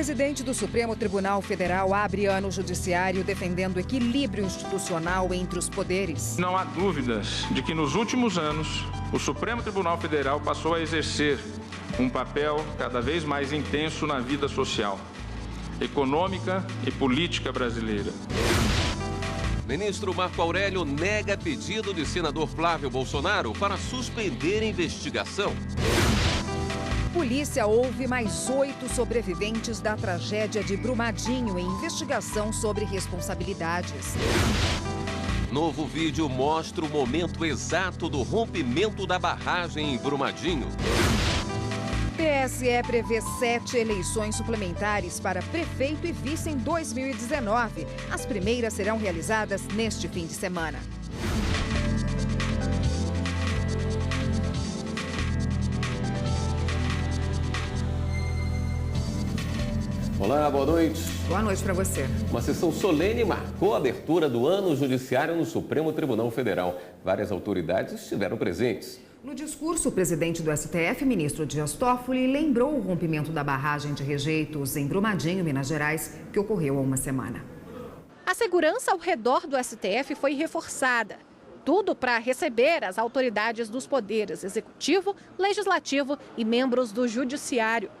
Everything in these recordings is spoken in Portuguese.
presidente do Supremo Tribunal Federal abre ano judiciário defendendo equilíbrio institucional entre os poderes. Não há dúvidas de que nos últimos anos o Supremo Tribunal Federal passou a exercer um papel cada vez mais intenso na vida social, econômica e política brasileira. Ministro Marco Aurélio nega pedido de senador Flávio Bolsonaro para suspender a investigação. Polícia ouve mais 8 sobreviventes da tragédia de Brumadinho em investigação sobre responsabilidades. Novo vídeo mostra o momento exato do rompimento da barragem em Brumadinho. TSE prevê 7 eleições suplementares para prefeito e vice em 2019. As primeiras serão realizadas neste fim de semana. Olá, boa noite. Boa noite para você. Uma sessão solene marcou a abertura do ano judiciário no Supremo Tribunal Federal. Várias autoridades estiveram presentes. No discurso, o presidente do STF, ministro Dias Toffoli, lembrou o rompimento da barragem de rejeitos em Brumadinho, Minas Gerais, que ocorreu há uma semana. A segurança ao redor do STF foi reforçada. Tudo para receber as autoridades dos poderes executivo, legislativo e membros do judiciário.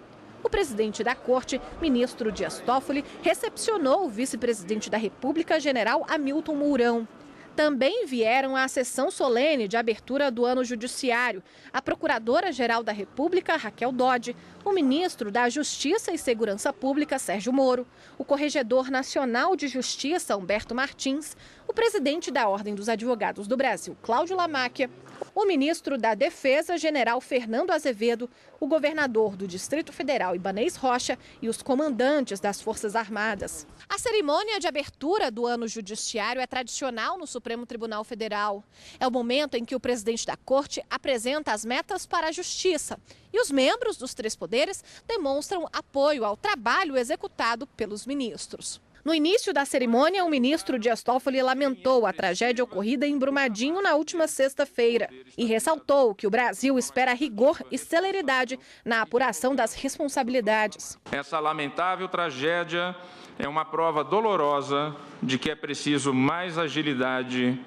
O presidente da Corte, ministro Dias Toffoli, recepcionou o vice-presidente da República, general Hamilton Mourão. Também vieram à sessão solene de abertura do ano judiciário a Procuradora-Geral da República, Raquel Dodge, o ministro da Justiça e Segurança Pública, Sérgio Moro, o Corregedor Nacional de Justiça, Humberto Martins, o presidente da Ordem dos Advogados do Brasil, Cláudio Lamáquia, o ministro da Defesa, general Fernando Azevedo, o governador do Distrito Federal, Ibanez Rocha, e os comandantes das Forças Armadas. A cerimônia de abertura do ano judiciário é tradicional no Supremo Tribunal Federal. É o momento em que o presidente da Corte apresenta as metas para a justiça e os membros dos 3 poderes demonstram apoio ao trabalho executado pelos ministros. No início da cerimônia, o ministro Dias Toffoli lamentou a tragédia ocorrida em Brumadinho na última sexta-feira e ressaltou que o Brasil espera rigor e celeridade na apuração das responsabilidades. Essa lamentável tragédia é uma prova dolorosa de que é preciso mais agilidade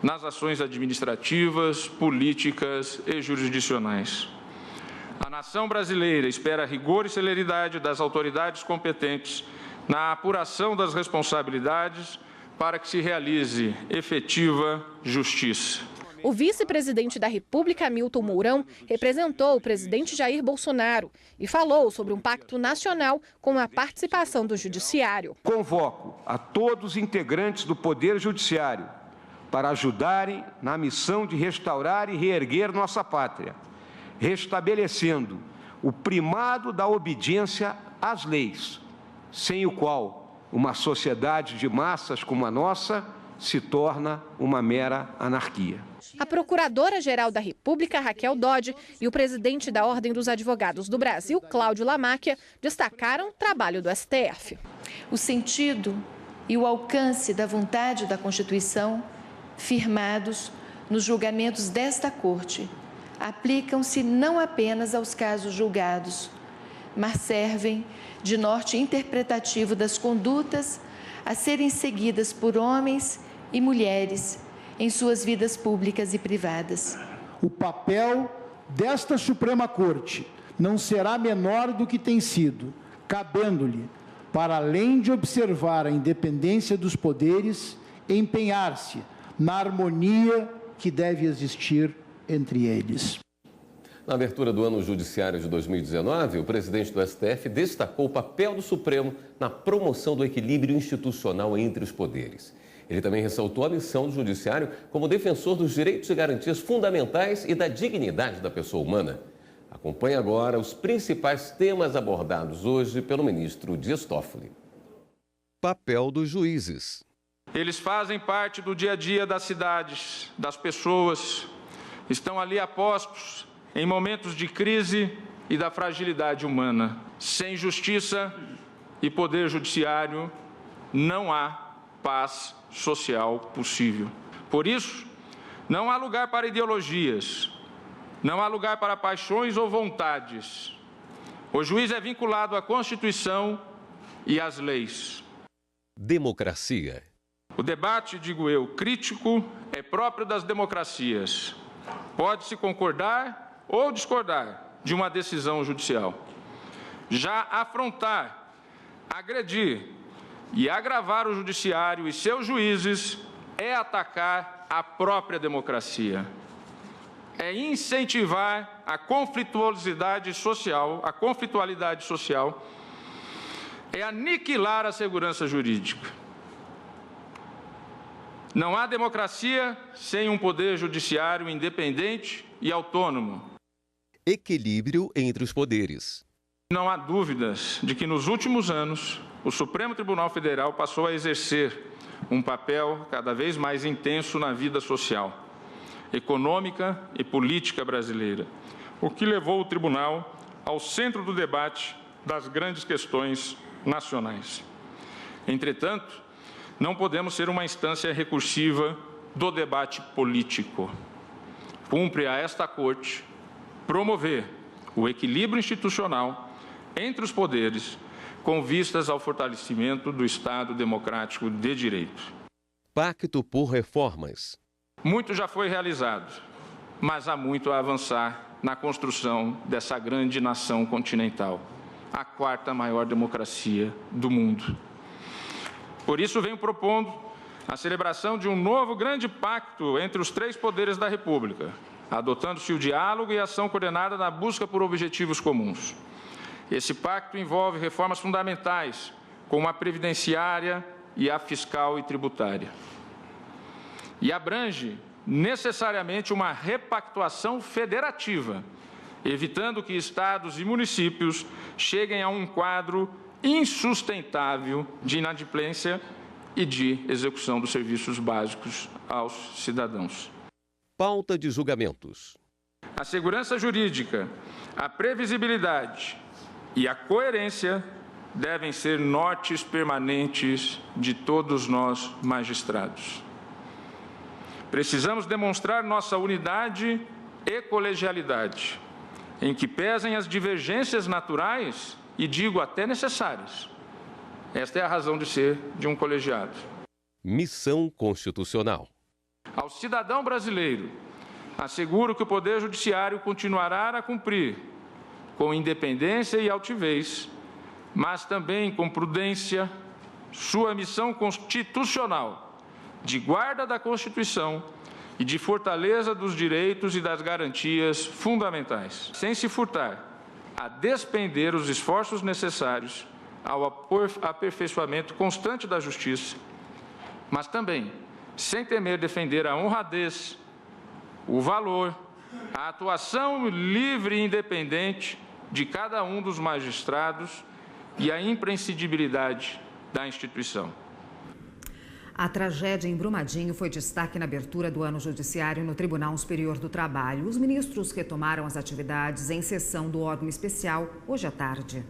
nas ações administrativas, políticas e jurisdicionais. A nação brasileira espera rigor e celeridade das autoridades competentes na apuração das responsabilidades para que se realize efetiva justiça. O vice-presidente da República, Hamilton Mourão, representou o presidente Jair Bolsonaro e falou sobre um pacto nacional com a participação do judiciário. Convoco a todos os integrantes do Poder Judiciário para ajudarem na missão de restaurar e reerguer nossa pátria, restabelecendo o primado da obediência às leis, sem o qual uma sociedade de massas como a nossa se torna uma mera anarquia. A Procuradora-Geral da República, Raquel Dodge, e o presidente da Ordem dos Advogados do Brasil, Cláudio Lamáquia, destacaram o trabalho do STF. O sentido e o alcance da vontade da Constituição, firmados nos julgamentos desta Corte, aplicam-se não apenas aos casos julgados, mas servem de norte interpretativo das condutas a serem seguidas por homens e mulheres em suas vidas públicas e privadas. O papel desta Suprema Corte não será menor do que tem sido, cabendo-lhe, para além de observar a independência dos poderes, empenhar-se na harmonia que deve existir entre eles. Na abertura do ano judiciário de 2019, o presidente do STF destacou o papel do Supremo na promoção do equilíbrio institucional entre os poderes. Ele também ressaltou a missão do judiciário como defensor dos direitos e garantias fundamentais e da dignidade da pessoa humana. Acompanhe agora os principais temas abordados hoje pelo ministro Dias Toffoli. Papel dos juízes. Eles fazem parte do dia a dia das cidades, das pessoas, estão ali apostos em momentos de crise e da fragilidade humana. Sem justiça e poder judiciário, não há paz social possível. Por isso, não há lugar para ideologias, não há lugar para paixões ou vontades. O juiz é vinculado à Constituição e as leis. Democracia. O debate, digo eu, crítico é próprio das democracias. Pode-se concordar ou discordar de uma decisão judicial. Já afrontar, agredir e agravar o judiciário e seus juízes é atacar a própria democracia. É incentivar a conflitualidade social, é aniquilar a segurança jurídica. Não há democracia sem um poder judiciário independente e autônomo. Equilíbrio entre os poderes. Não há dúvidas de que, nos últimos anos, o Supremo Tribunal Federal passou a exercer um papel cada vez mais intenso na vida social, econômica e política brasileira, o que levou o tribunal ao centro do debate das grandes questões nacionais. Entretanto, não podemos ser uma instância recursiva do debate político. Cumpre a esta Corte promover o equilíbrio institucional entre os poderes, com vistas ao fortalecimento do Estado democrático de direito. Pacto por reformas. Muito já foi realizado, mas há muito a avançar na construção dessa grande nação continental, a quarta maior democracia do mundo. Por isso, venho propondo a celebração de um novo grande pacto entre os três poderes da República, adotando-se o diálogo e a ação coordenada na busca por objetivos comuns. Esse pacto envolve reformas fundamentais, como a previdenciária e a fiscal e tributária. E abrange necessariamente uma repactuação federativa, evitando que estados e municípios cheguem a um quadro insustentável de inadimplência e de execução dos serviços básicos aos cidadãos. Pauta de julgamentos. A segurança jurídica, a previsibilidade e a coerência devem ser nortes permanentes de todos nós magistrados. Precisamos demonstrar nossa unidade e colegialidade, em que pesem as divergências naturais e, digo, até necessárias. Esta é a razão de ser de um colegiado. Missão constitucional. Ao cidadão brasileiro, asseguro que o Poder Judiciário continuará a cumprir com independência e altivez, mas também com prudência, sua missão constitucional de guarda da Constituição e de fortaleza dos direitos e das garantias fundamentais, sem se furtar a despender os esforços necessários ao aperfeiçoamento constante da justiça, mas também sem temer defender a honradez, o valor, a atuação livre e independente de cada um dos magistrados e a imprescindibilidade da instituição. A tragédia em Brumadinho foi destaque na abertura do ano judiciário no Tribunal Superior do Trabalho. Os ministros retomaram as atividades em sessão do órgão especial hoje à tarde.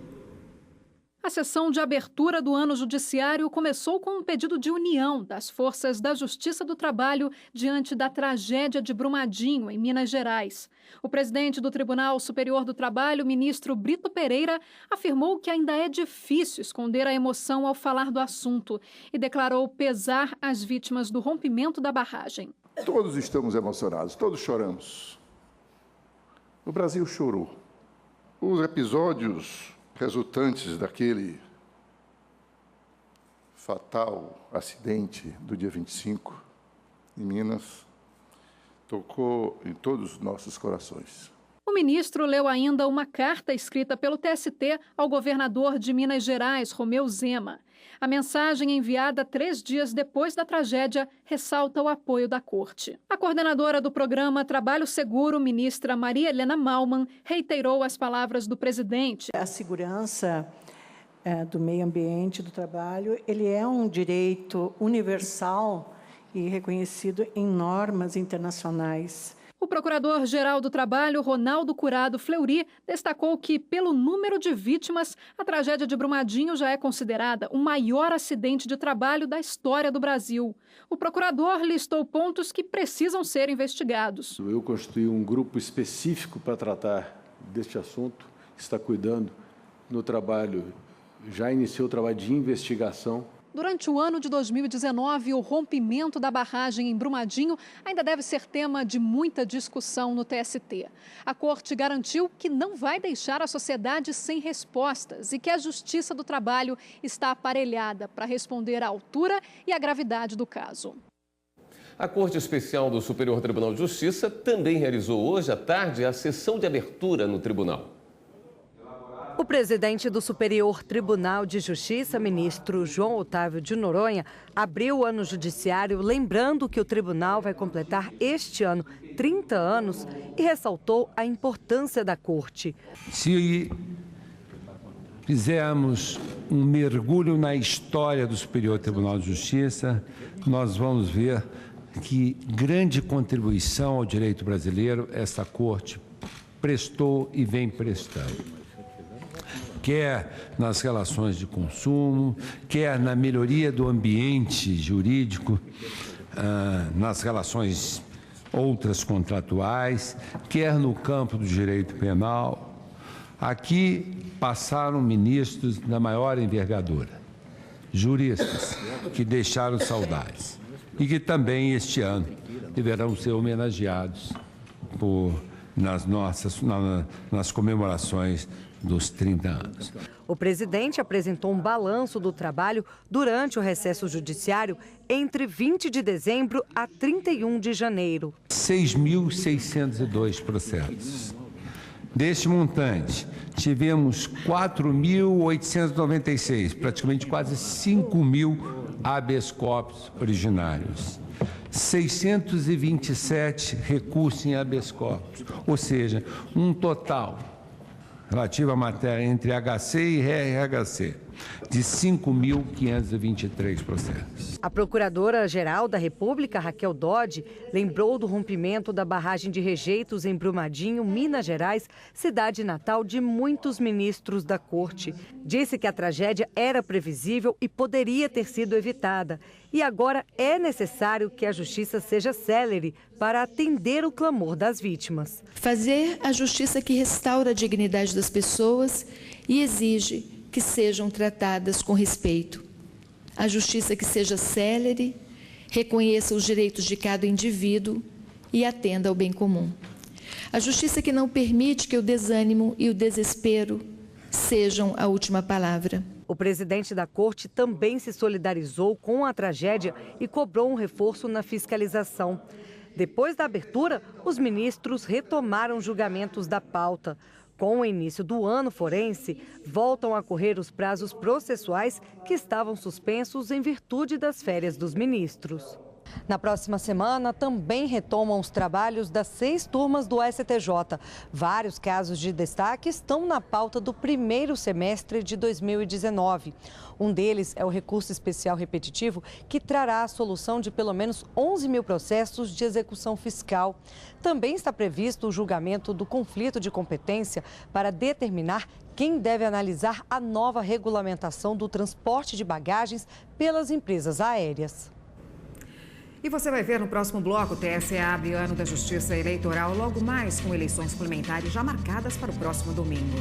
A sessão de abertura do ano judiciário começou com um pedido de união das forças da Justiça do Trabalho diante da tragédia de Brumadinho, em Minas Gerais. O presidente do Tribunal Superior do Trabalho, ministro Brito Pereira, afirmou que ainda é difícil esconder a emoção ao falar do assunto e declarou pesar às vítimas do rompimento da barragem. Todos estamos emocionados, todos choramos. O Brasil chorou. Os episódios resultantes daquele fatal acidente do dia 25, em Minas, tocou em todos os nossos corações. O ministro leu ainda uma carta escrita pelo TST ao governador de Minas Gerais, Romeu Zema. A mensagem, enviada 3 dias depois da tragédia, ressalta o apoio da Corte. A coordenadora do programa Trabalho Seguro, ministra Maria Helena Malman, reiterou as palavras do presidente. A segurança do meio ambiente, do trabalho, ele é um direito universal e reconhecido em normas internacionais. O procurador-geral do Trabalho, Ronaldo Curado Fleury, destacou que, pelo número de vítimas, a tragédia de Brumadinho já é considerada o maior acidente de trabalho da história do Brasil. O procurador listou pontos que precisam ser investigados. Eu constituí um grupo específico para tratar deste assunto, que está cuidando no trabalho já iniciou o trabalho de investigação. Durante o ano de 2019, o rompimento da barragem em Brumadinho ainda deve ser tema de muita discussão no TST. A Corte garantiu que não vai deixar a sociedade sem respostas e que a Justiça do Trabalho está aparelhada para responder à altura e à gravidade do caso. A Corte Especial do Superior Tribunal de Justiça também realizou hoje à tarde a sessão de abertura no tribunal. O presidente do Superior Tribunal de Justiça, ministro João Otávio de Noronha, abriu o ano judiciário lembrando que o tribunal vai completar este ano 30 anos e ressaltou a importância da corte. Se fizermos um mergulho na história do Superior Tribunal de Justiça, nós vamos ver que grande contribuição ao direito brasileiro essa corte prestou e vem prestando. Quer nas relações de consumo, quer na melhoria do ambiente jurídico, nas relações outras contratuais, quer no campo do direito penal. Aqui passaram ministros da maior envergadura, juristas que deixaram saudades e que também este ano deverão ser homenageados nas comemorações dos 30 anos. O presidente apresentou um balanço do trabalho durante o recesso judiciário entre 20 de dezembro a 31 de janeiro. 6.602 processos. Deste montante, tivemos 4.896, praticamente quase 5.000 habeas corpus originários. 627 recursos em habeas corpus, ou seja, um total relativa à matéria entre HC e RHC, de 5.523 processos. A Procuradora-Geral da República, Raquel Dodge, lembrou do rompimento da barragem de rejeitos em Brumadinho, Minas Gerais, cidade natal de muitos ministros da Corte. Disse que a tragédia era previsível e poderia ter sido evitada. E agora é necessário que a justiça seja célere para atender o clamor das vítimas. Fazer a justiça que restaura a dignidade das pessoas e exige que sejam tratadas com respeito. A justiça que seja célere, reconheça os direitos de cada indivíduo e atenda ao bem comum. A justiça que não permite que o desânimo e o desespero sejam a última palavra. O presidente da Corte também se solidarizou com a tragédia e cobrou um reforço na fiscalização. Depois da abertura, os ministros retomaram julgamentos da pauta. Com o início do ano forense, voltam a correr os prazos processuais que estavam suspensos em virtude das férias dos ministros. Na próxima semana, também retomam os trabalhos das 6 turmas do STJ. Vários casos de destaque estão na pauta do primeiro semestre de 2019. Um deles é o recurso especial repetitivo, que trará a solução de pelo menos 11 mil processos de execução fiscal. Também está previsto o julgamento do conflito de competência para determinar quem deve analisar a nova regulamentação do transporte de bagagens pelas empresas aéreas. E você vai ver no próximo bloco, o TSE abre ano da Justiça Eleitoral, logo mais com eleições suplementares já marcadas para o próximo domingo.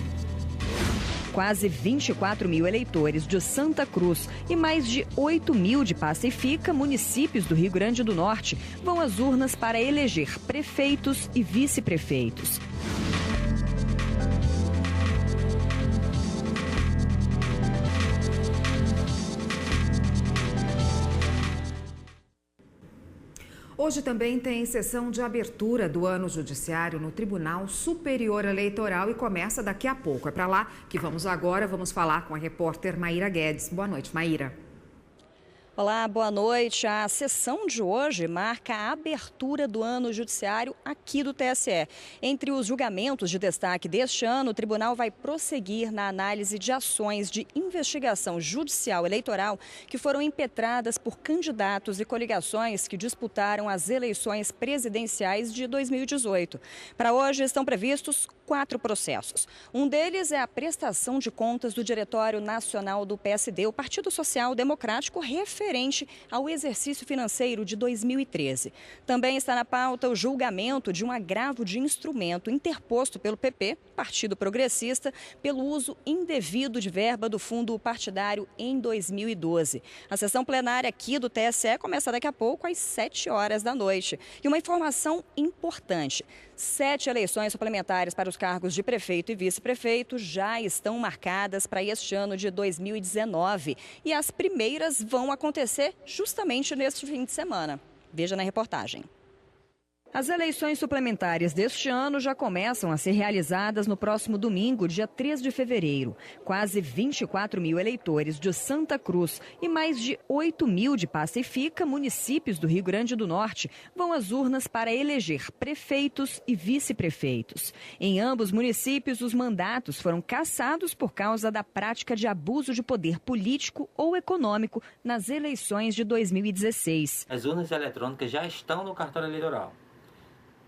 Quase 24 mil eleitores de Santa Cruz e mais de 8 mil de Pacifica, municípios do Rio Grande do Norte, vão às urnas para eleger prefeitos e vice-prefeitos. Hoje também tem sessão de abertura do ano judiciário no Tribunal Superior Eleitoral e começa daqui a pouco. É para lá que vamos agora, vamos falar com a repórter Maíra Guedes. Boa noite, Maíra. Olá, boa noite. A sessão de hoje marca a abertura do ano judiciário aqui do TSE. Entre os julgamentos de destaque deste ano, o tribunal vai prosseguir na análise de ações de investigação judicial eleitoral que foram impetradas por candidatos e coligações que disputaram as eleições presidenciais de 2018. Para hoje estão previstos 4 processos. Um deles é a prestação de contas do Diretório Nacional do PSD, o Partido Social Democrático, referente referente ao exercício financeiro de 2013. Também está na pauta o julgamento de um agravo de instrumento interposto pelo PP, Partido Progressista, pelo uso indevido de verba do fundo partidário em 2012. A sessão plenária aqui do TSE começa daqui a pouco às 7 horas da noite. E uma informação importante: 7 eleições suplementares para os cargos de prefeito e vice-prefeito já estão marcadas para este ano de 2019. E as primeiras vão acontecer justamente neste fim de semana. Veja na reportagem. As eleições suplementares deste ano já começam a ser realizadas no próximo domingo, dia 3 de fevereiro. Quase 24 mil eleitores de Santa Cruz e mais de 8 mil de Passa e Fica, municípios do Rio Grande do Norte, vão às urnas para eleger prefeitos e vice-prefeitos. Em ambos municípios, os mandatos foram cassados por causa da prática de abuso de poder político ou econômico nas eleições de 2016. As urnas eletrônicas já estão no cartório eleitoral.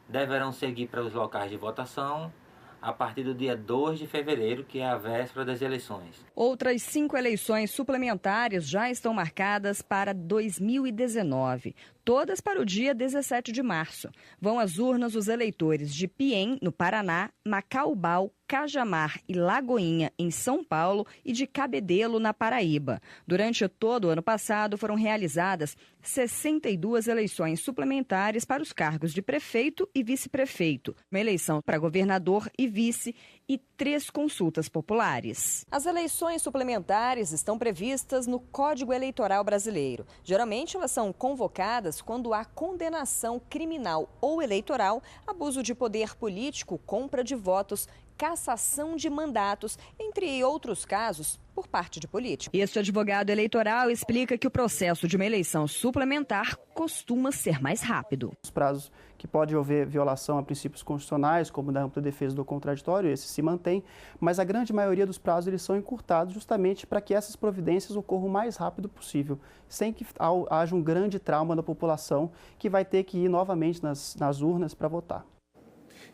Deverão seguir para os locais de votação a partir do dia 2 de fevereiro, que é a véspera das eleições. Outras 5 eleições suplementares já estão marcadas para 2019, todas para o dia 17 de março. Vão às urnas os eleitores de Piém, no Paraná, Macaubal, Cajamar e Lagoinha, em São Paulo, e de Cabedelo, na Paraíba. Durante todo o ano passado, foram realizadas 62 eleições suplementares para os cargos de prefeito e vice-prefeito, uma eleição para governador e vice e 3 consultas populares. As eleições suplementares estão previstas no Código Eleitoral Brasileiro. Geralmente, elas são convocadas quando há condenação criminal ou eleitoral, abuso de poder político, compra de votos, cassação de mandatos, entre outros casos, por parte de políticos. Este advogado eleitoral explica que o processo de uma eleição suplementar costuma ser mais rápido. Os prazos que pode haver violação a princípios constitucionais, como da ampla defesa do contraditório, esse se mantém, mas a grande maioria dos prazos eles são encurtados justamente para que essas providências ocorram o mais rápido possível, sem que haja um grande trauma da população que vai ter que ir novamente nas urnas para votar.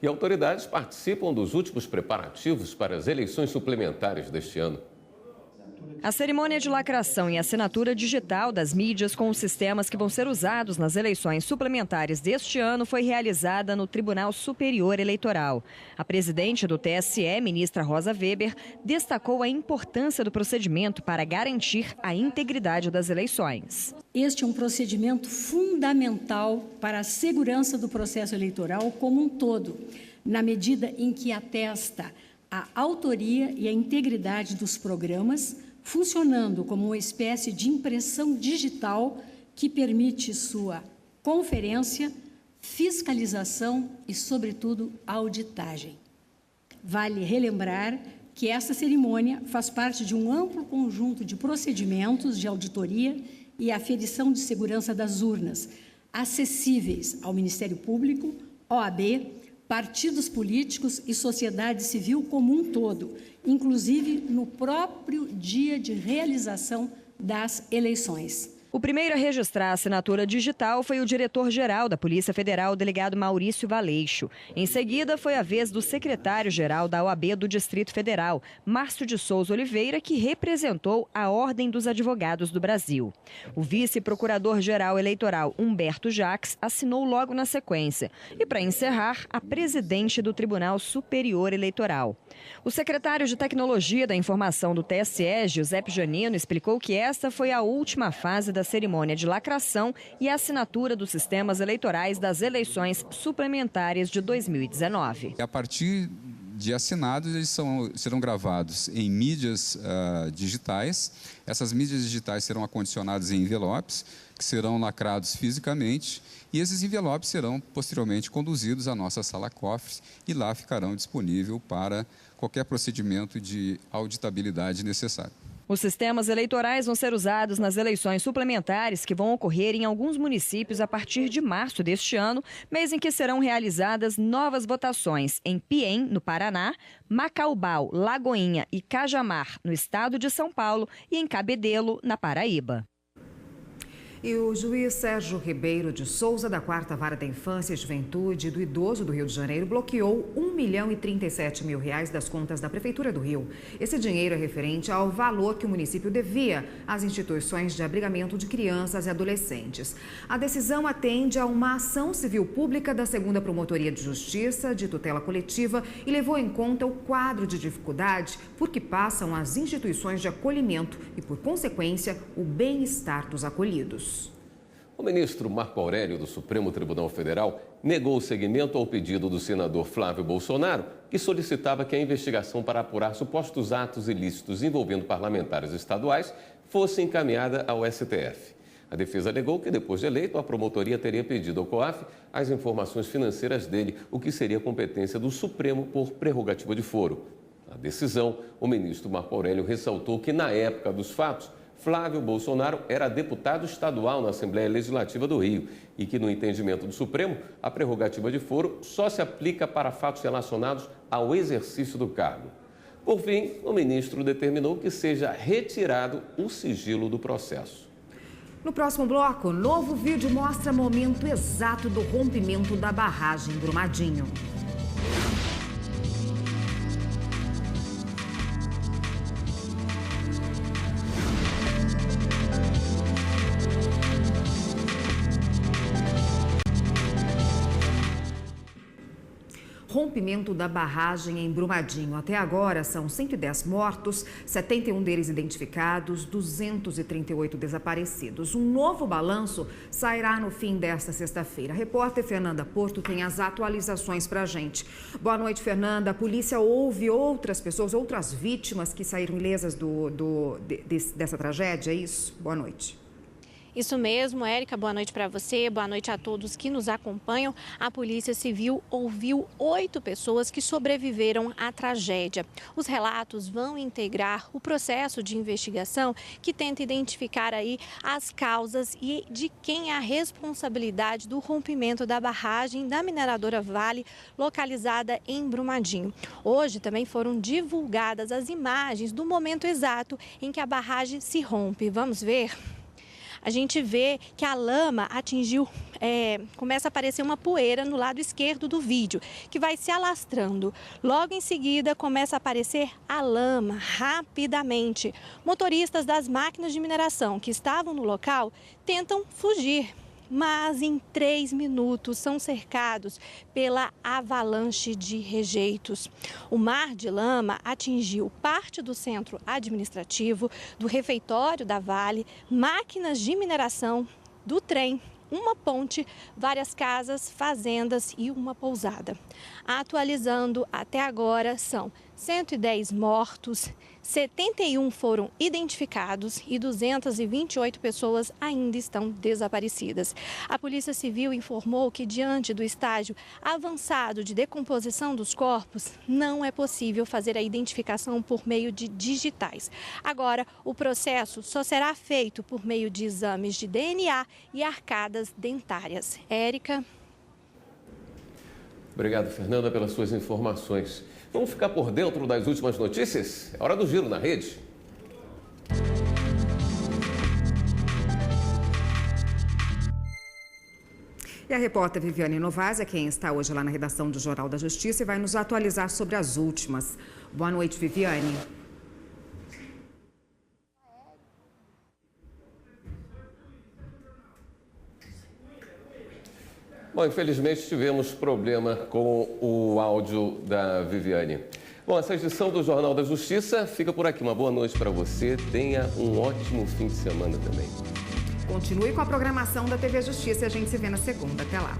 E autoridades participam dos últimos preparativos para as eleições suplementares deste ano. A cerimônia de lacração e assinatura digital das mídias com os sistemas que vão ser usados nas eleições suplementares deste ano foi realizada no Tribunal Superior Eleitoral. A presidente do TSE, ministra Rosa Weber, destacou a importância do procedimento para garantir a integridade das eleições. Este é um procedimento fundamental para a segurança do processo eleitoral como um todo, na medida em que atesta a autoria e a integridade dos programas, funcionando como uma espécie de impressão digital que permite sua conferência, fiscalização e, sobretudo, auditagem. Vale relembrar que essa cerimônia faz parte de um amplo conjunto de procedimentos de auditoria e aferição de segurança das urnas, acessíveis ao Ministério Público, OAB, partidos políticos e sociedade civil como um todo, inclusive no próprio dia de realização das eleições. O primeiro a registrar a assinatura digital foi o diretor-geral da Polícia Federal, o delegado Maurício Valeixo. Em seguida, foi a vez do secretário-geral da OAB do Distrito Federal, Márcio de Souza Oliveira, que representou a Ordem dos Advogados do Brasil. O vice-procurador-geral eleitoral, Humberto Jacques, assinou logo na sequência. E, para encerrar, a presidente do Tribunal Superior Eleitoral. O secretário de Tecnologia da Informação do TSE, Giuseppe Janino, explicou que esta foi a última fase da seremônia de lacração e assinatura dos sistemas eleitorais das eleições suplementares de 2019. A partir de assinados, eles serão gravados em mídias digitais. Essas mídias digitais serão acondicionadas em envelopes, que serão lacrados fisicamente, e esses envelopes serão posteriormente conduzidos à nossa sala cofres e lá ficarão disponíveis para qualquer procedimento de auditabilidade necessário. Os sistemas eleitorais vão ser usados nas eleições suplementares que vão ocorrer em alguns municípios a partir de março deste ano, mês em que serão realizadas novas votações em Piém, no Paraná, Macaubal, Lagoinha e Cajamar, no estado de São Paulo, e em Cabedelo, na Paraíba. E o juiz Sérgio Ribeiro de Souza, da 4ª Vara da Infância e Juventude do Idoso do Rio de Janeiro, bloqueou R$1.037.000 das contas da Prefeitura do Rio. Esse dinheiro é referente ao valor que o município devia às instituições de abrigamento de crianças e adolescentes. A decisão atende a uma ação civil pública da 2ª Promotoria de Justiça de Tutela Coletiva e levou em conta o quadro de dificuldade por que passam as instituições de acolhimento e, por consequência, o bem-estar dos acolhidos. O ministro Marco Aurélio, do Supremo Tribunal Federal, negou o seguimento ao pedido do senador Flávio Bolsonaro, que solicitava que a investigação para apurar supostos atos ilícitos envolvendo parlamentares estaduais fosse encaminhada ao STF. A defesa alegou que, depois de eleito, a promotoria teria pedido ao COAF as informações financeiras dele, o que seria competência do Supremo por prerrogativa de foro. Na decisão, o ministro Marco Aurélio ressaltou que, na época dos fatos, Flávio Bolsonaro era deputado estadual na Assembleia Legislativa do Rio e que, no entendimento do Supremo, a prerrogativa de foro só se aplica para fatos relacionados ao exercício do cargo. Por fim, o ministro determinou que seja retirado o sigilo do processo. No próximo bloco, novo vídeo mostra o momento exato do rompimento da barragem em Brumadinho. Rompimento da barragem em Brumadinho. Até agora são 110 mortos, 71 deles identificados, 238 desaparecidos. Um novo balanço sairá no fim desta sexta-feira. A repórter Fernanda Porto tem as atualizações para a gente. Boa noite, Fernanda. A polícia ouve outras pessoas, outras vítimas que saíram ilesas dessa tragédia, é isso? Boa noite. Isso mesmo, Érica, boa noite para você, boa noite a todos que nos acompanham. A Polícia Civil ouviu 8 pessoas que sobreviveram à tragédia. Os relatos vão integrar o processo de investigação que tenta identificar aí as causas e de quem é a responsabilidade do rompimento da barragem da mineradora Vale, localizada em Brumadinho. Hoje também foram divulgadas as imagens do momento exato em que a barragem se rompe. Vamos ver? A gente vê que a lama atingiu, começa a aparecer uma poeira no lado esquerdo do vídeo, que vai se alastrando. Logo em seguida, começa a aparecer a lama rapidamente. Motoristas das máquinas de mineração que estavam no local tentam fugir, mas em 3 minutos são cercados pela avalanche de rejeitos. O mar de lama atingiu parte do centro administrativo, do refeitório da Vale, máquinas de mineração, do trem, uma ponte, várias casas, fazendas e uma pousada. Atualizando até agora, são 110 mortos, 71 foram identificados e 228 pessoas ainda estão desaparecidas. A Polícia Civil informou que, diante do estágio avançado de decomposição dos corpos, não é possível fazer a identificação por meio de digitais. Agora, o processo só será feito por meio de exames de DNA e arcadas dentárias. Érica. Obrigado, Fernanda, pelas suas informações. Vamos ficar por dentro das últimas notícias? É hora do Giro na Rede. E a repórter Viviane Novaz é quem está hoje lá na redação do Jornal da Justiça e vai nos atualizar sobre as últimas. Boa noite, Viviane. Bom, infelizmente tivemos problema com o áudio da Viviane. Bom, essa edição do Jornal da Justiça fica por aqui. Uma boa noite para você. Tenha um ótimo fim de semana também. Continue com a programação da TV Justiça e a gente se vê na segunda. Até lá.